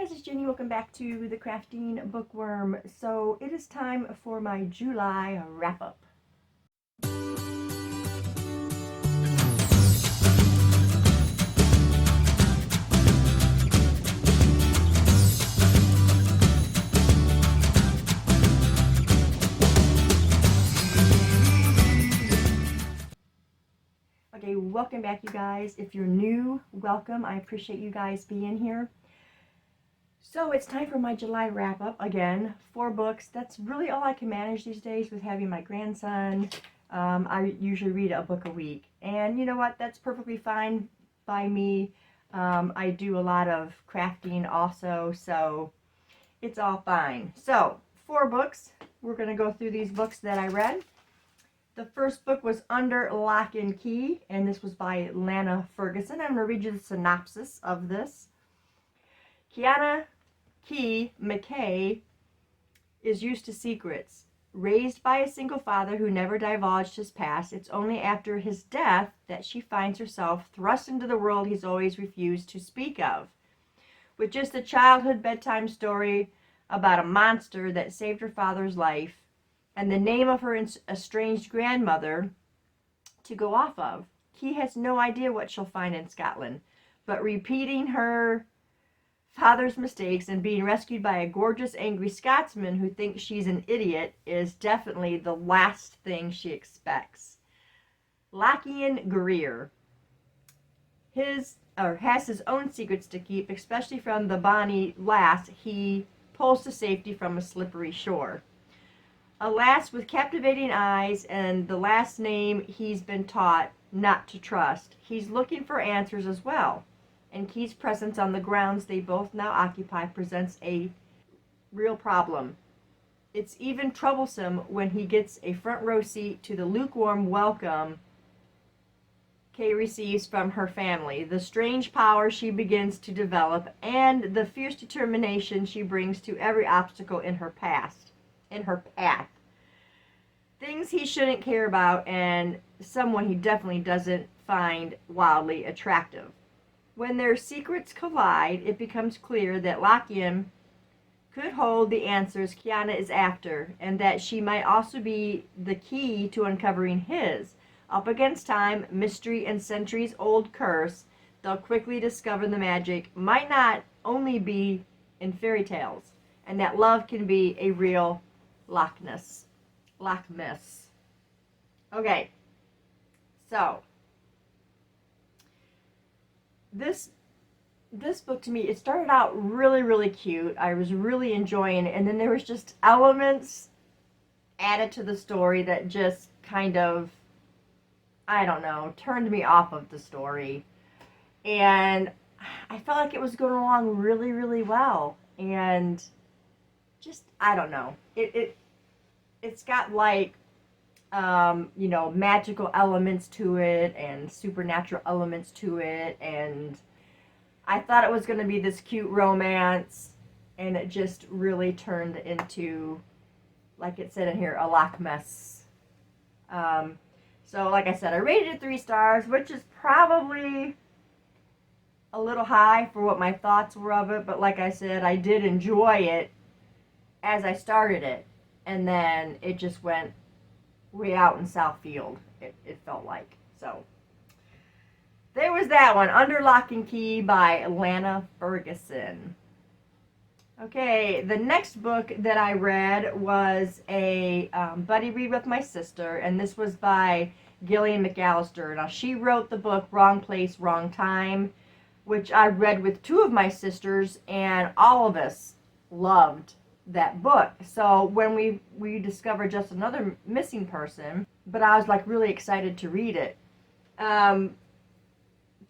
guys, it's Jenny. Welcome back to the Crafting Bookworm. So it is time for my July wrap-up. Okay, welcome back, you guys. If you're new, welcome. I appreciate you guys being here. So it's time for my July wrap-up. Again, 4 books. That's really all I can manage these days with having my grandson. I usually read a book a week. And you know what? That's perfectly fine by me. I do a lot of crafting also, so it's all fine. So, 4 books. We're going to go through these books that I read. The first book was Under Lock and Key, and this was by Lana Ferguson. I'm going to read you the synopsis of this. Kiana Key McKay is used to secrets. Raised by a single father who never divulged his past, it's only after his death that she finds herself thrust into the world he's always refused to speak of. With just a childhood bedtime story about a monster that saved her father's life and the name of her estranged grandmother to go off of, Key has no idea what she'll find in Scotland, but repeating her father's mistakes and being rescued by a gorgeous, angry Scotsman who thinks she's an idiot is definitely the last thing she expects. Lachlan Greer has his own secrets to keep, especially from the bonny lass he pulls to safety from a slippery shore. A lass with captivating eyes and the last name he's been taught not to trust. He's looking for answers as well, and Key's presence on the grounds they both now occupy presents a real problem. It's even troublesome when he gets a front row seat to the lukewarm welcome Kay receives from her family, the strange power she begins to develop, and the fierce determination she brings to every obstacle in her path. Things he shouldn't care about, and someone he definitely doesn't find wildly attractive. When their secrets collide, it becomes clear that Lachlan could hold the answers Kiana is after, and that she might also be the key to uncovering his. Up against time, mystery, and centuries-old curse, they'll quickly discover the magic might not only be in fairy tales, and that love can be a real Loch Ness. Okay, so this book to me, it started out really cute. I was really enjoying it, and then there was just elements added to the story that just kind of, I don't know, turned me off of the story. And I felt like it was going along really well, and just, I don't know, it's got like magical elements to it and supernatural elements to it, and I thought it was going to be this cute romance, and it just really turned into, like it said in here, a Loch mess. So like I said, I rated it 3 stars, which is probably a little high for what my thoughts were of it, but like I said, I did enjoy it as I started it, and then it just went way out in Southfield, it felt like. So there was that one, Under Lock and Key by Lana Ferguson. Okay, the next book that I read was a buddy read with my sister, and this was by Gillian McAllister. Now, she wrote the book Wrong Place, Wrong Time, which I read with 2 of my sisters, and all of us loved that book. So when we discovered just another missing person, but I was like really excited to read it.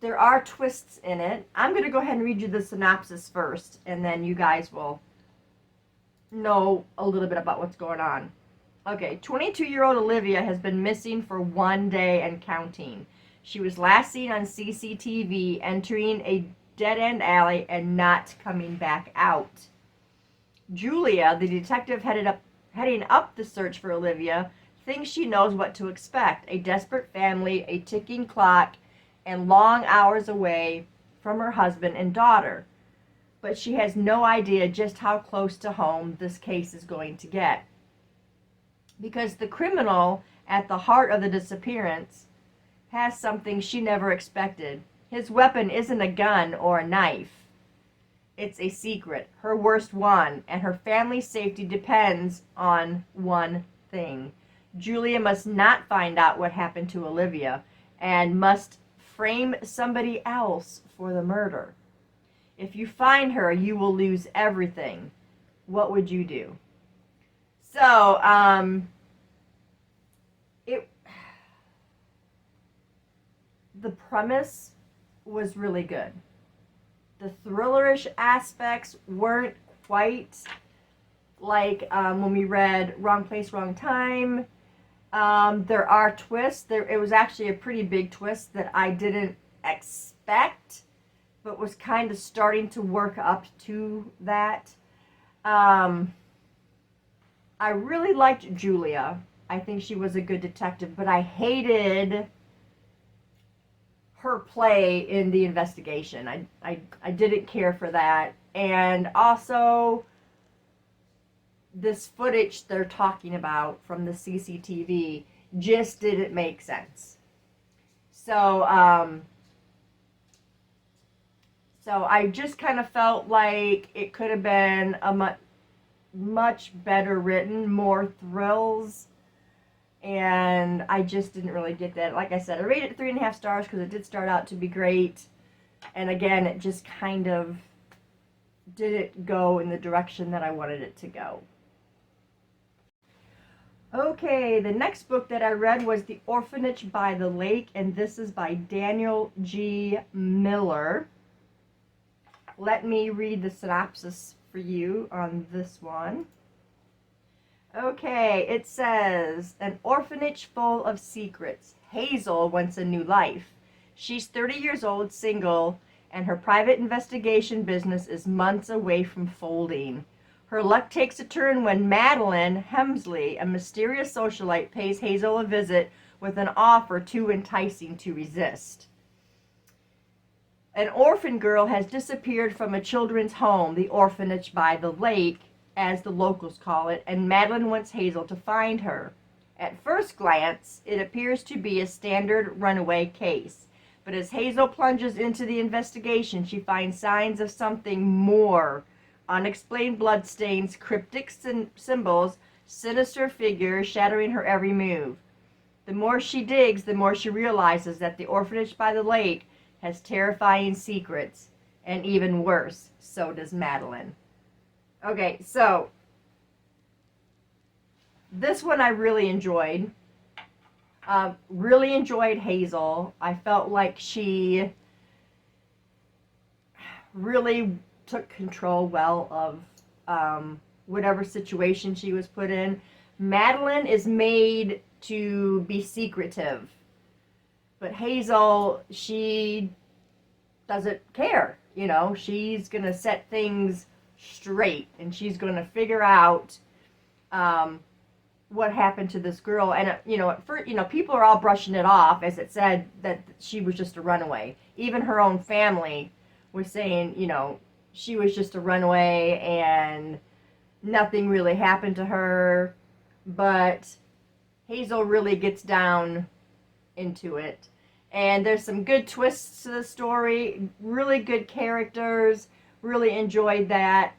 There are twists in it. I'm going to go ahead and read you the synopsis first, and then you guys will know a little bit about what's going on. Okay, 22-year-old Olivia has been missing for 1 day and counting. She was last seen on CCTV entering a dead-end alley and not coming back out. Julia, the detective heading up the search for Olivia, thinks she knows what to expect. A desperate family, a ticking clock, and long hours away from her husband and daughter. but she has no idea just how close to home this case is going to get. Because the criminal at the heart of the disappearance has something she never expected. His weapon isn't a gun or a knife. It's a secret, her worst one, and her family's safety depends on one thing. Julia must not find out what happened to Olivia and must frame somebody else for the murder. If you find her, you will lose everything. What would you do? So, the premise was really good. The thrillerish aspects weren't quite like when we read Wrong Place, Wrong Time. There are twists. It was actually a pretty big twist that I didn't expect, but was kind of starting to work up to that. I really liked Julia. I think she was a good detective, but I hated her play in the investigation. I didn't care for that. And also, this footage they're talking about from the CCTV just didn't make sense. So I just kind of felt like it could have been a much better written, more thrills. And I just didn't really get that. Like I said, I rated it 3.5 stars because it did start out to be great. And again, it just kind of didn't go in the direction that I wanted it to go. Okay, the next book that I read was The Orphanage by the Lake, and this is by Daniel G. Miller. Let me read the synopsis for you on this one. Okay, it says, an orphanage full of secrets. Hazel wants a new life. She's 30 years old, single, and her private investigation business is months away from folding. Her luck takes a turn when Madeline Hemsley, a mysterious socialite, pays Hazel a visit with an offer too enticing to resist. An orphan girl has disappeared from a children's home, the Orphanage by the Lake, as the locals call it, and Madeline wants Hazel to find her. At first glance, it appears to be a standard runaway case, but as Hazel plunges into the investigation, she finds signs of something more. Unexplained bloodstains, cryptic symbols, sinister figures shadowing her every move. The more she digs, the more she realizes that the Orphanage by the Lake has terrifying secrets, and even worse, so does Madeline. Okay, so this one I really enjoyed. Really enjoyed Hazel. I felt like she really took control well of whatever situation she was put in. Madeline is made to be secretive, but Hazel, she doesn't care. You know, she's going to set things straight, and she's going to figure out what happened to this girl. And at first, people are all brushing it off, as it said that she was just a runaway. Even her own family was saying, she was just a runaway and nothing really happened to her. But Hazel really gets down into it, and there's some good twists to the story, really good characters. Really enjoyed that.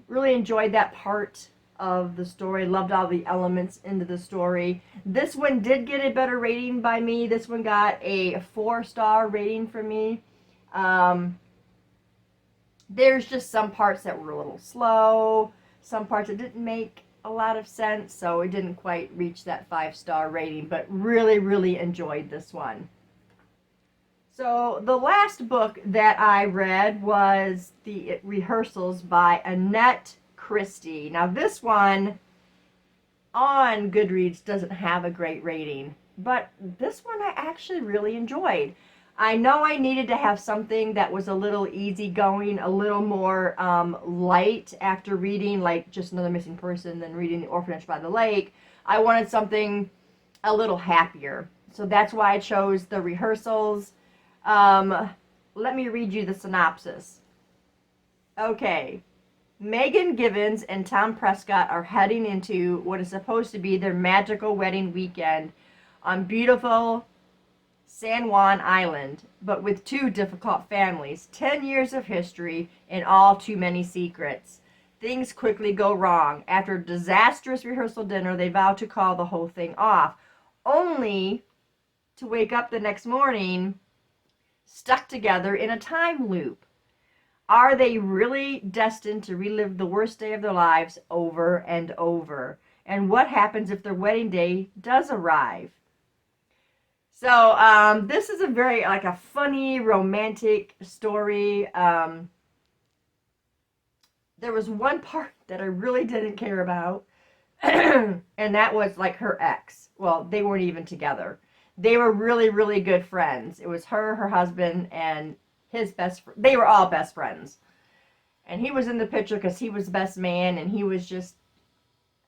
Really enjoyed that part of the story. Loved all the elements into the story. This one did get a better rating by me. This one got a 4-star rating for me. There's just some parts that were a little slow. Some parts that didn't make a lot of sense. So it didn't quite reach that 5-star rating. But really, really enjoyed this one. So the last book that I read was The Rehearsals by Annette Christie. Now this one on Goodreads doesn't have a great rating, but this one I actually really enjoyed. I know I needed to have something that was a little easygoing, a little more light after reading like Just Another Missing Person, then reading The Orphanage by the Lake. I wanted something a little happier. So that's why I chose The Rehearsals. Let me read you the synopsis. Okay, Megan Givens and Tom Prescott are heading into what is supposed to be their magical wedding weekend on beautiful San Juan Island, but with two difficult families, 10 years of history, and all too many secrets. Things quickly go wrong. After a disastrous rehearsal dinner, they vow to call the whole thing off, only to wake up the next morning stuck together in a time loop. Are they really destined to relive the worst day of their lives over and over? And what happens if their wedding day does arrive? So this is a very, like, a funny, romantic story. There was one part that I really didn't care about, and that was, like, her ex. Well, they weren't even together. They were really, really good friends. It was her husband, and his best friend. They were all best friends. And he was in the picture because he was the best man, and he was just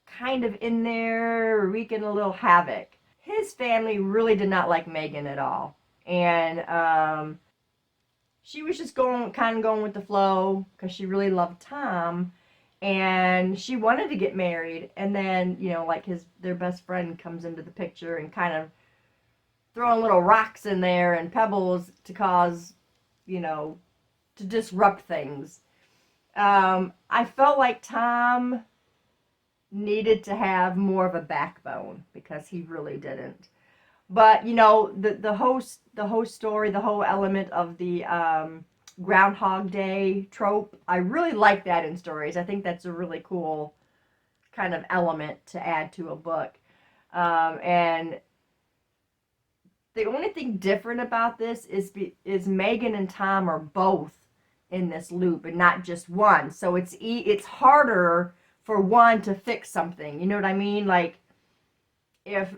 kind of in there wreaking a little havoc. His family really did not like Megan at all. And she was just kind of going with the flow because she really loved Tom. And she wanted to get married. And then, you know, like their best friend comes into the picture and kind of throwing little rocks in there and pebbles to cause, you know, to disrupt things. I felt like Tom needed to have more of a backbone because he really didn't. But, you know, the whole story, the whole element of the Groundhog Day trope, I really like that in stories. I think that's a really cool kind of element to add to a book. And the only thing different about this is Megan and Tom are both in this loop and not just one. So it's harder for one to fix something. You know what I mean? Like, if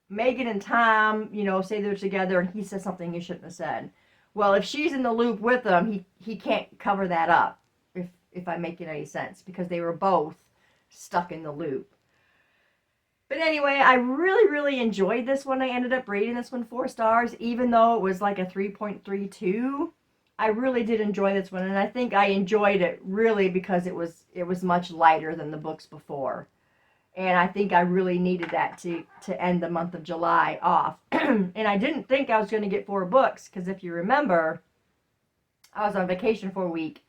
Megan and Tom, you know, say they're together and he says something he shouldn't have said. Well, if she's in the loop with them, he can't cover that up, if I'm making any sense, because they were both stuck in the loop. But anyway, I really, really enjoyed this one. I ended up rating this one 4 stars, even though it was like a 3.32. I really did enjoy this one, and I think I enjoyed it really because it was much lighter than the books before. And I think I really needed that to end the month of July off. And I didn't think I was going to get 4 books, because if you remember, I was on vacation for a week,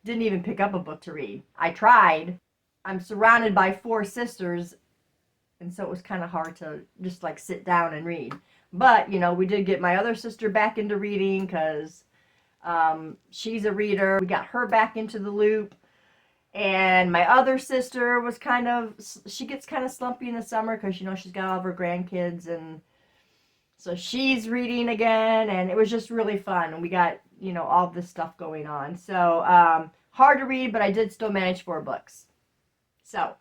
didn't even pick up a book to read. I tried. I'm surrounded by 4 sisters, and so it was kind of hard to just, like, sit down and read. But, you know, we did get my other sister back into reading because she's a reader. We got her back into the loop. And my other sister was she gets kind of slumpy in the summer because, you know, she's got all of her grandkids. And so she's reading again. And it was just really fun. And we got, you know, all this stuff going on. So hard to read, but I did still manage 4 books. So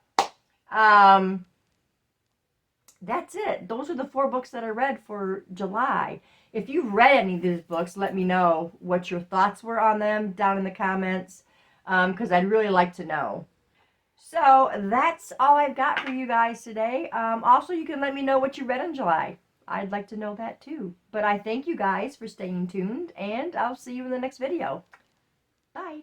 that's it. Those are the 4 books that I read for July. If you've read any of these books, let me know what your thoughts were on them down in the comments, because I'd really like to know. So that's all I've got for you guys today. Also, you can let me know what you read in July. I'd like to know that too. But I thank you guys for staying tuned, and I'll see you in the next video. Bye.